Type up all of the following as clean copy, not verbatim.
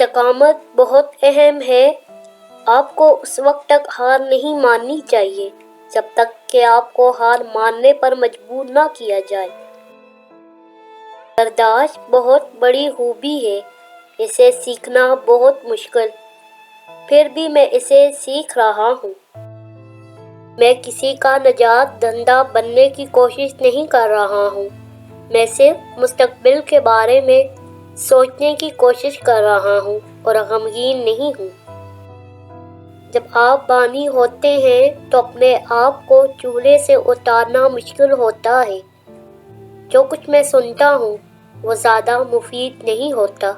استقامت بہت اہم ہے۔ آپ کو اس وقت تک ہار نہیں ماننی چاہیے جب تک کہ آپ کو ہار ماننے پر مجبور نہ کیا جائے۔ برداشت بہت بڑی خوبی ہے، اسے سیکھنا بہت مشکل، پھر بھی میں اسے سیکھ رہا ہوں۔ میں کسی کا نجات دہندہ بننے کی کوشش نہیں کر رہا ہوں، میں صرف مستقبل کے بارے میں سوچنے کی کوشش کر رہا ہوں اور غمگین نہیں ہوں۔ جب آپ بانی ہوتے ہیں تو اپنے آپ کو چولہے سے اتارنا مشکل ہوتا ہے۔ جو کچھ میں سنتا ہوں وہ زیادہ مفید نہیں ہوتا۔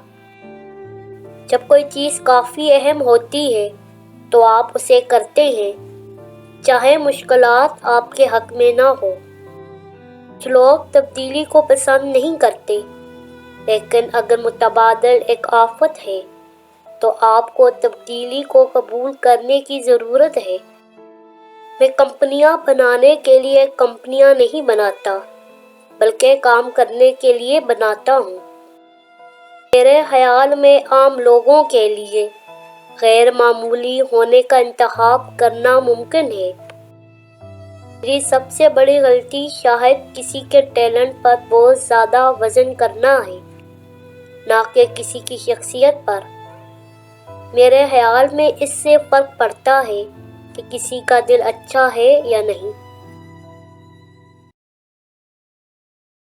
جب کوئی چیز کافی اہم ہوتی ہے تو آپ اسے کرتے ہیں، چاہے مشکلات آپ کے حق میں نہ ہو۔ کچھ لوگ تبدیلی کو پسند نہیں کرتے، لیکن اگر متبادل ایک آفت ہے تو آپ کو تبدیلی کو قبول کرنے کی ضرورت ہے۔ میں کمپنیاں بنانے کے لیے کمپنیاں نہیں بناتا، بلکہ کام کرنے کے لیے بناتا ہوں۔ میرے خیال میں عام لوگوں کے لیے غیر معمولی ہونے کا انتخاب کرنا ممکن ہے۔ میری سب سے بڑی غلطی شاید کسی کے ٹیلنٹ پر بہت زیادہ وزن کرنا ہے، نہ کہ کسی کی شخصیت پر۔ میرے خیال میں اس سے فرق پڑتا ہے کہ کسی کا دل اچھا ہے یا نہیں۔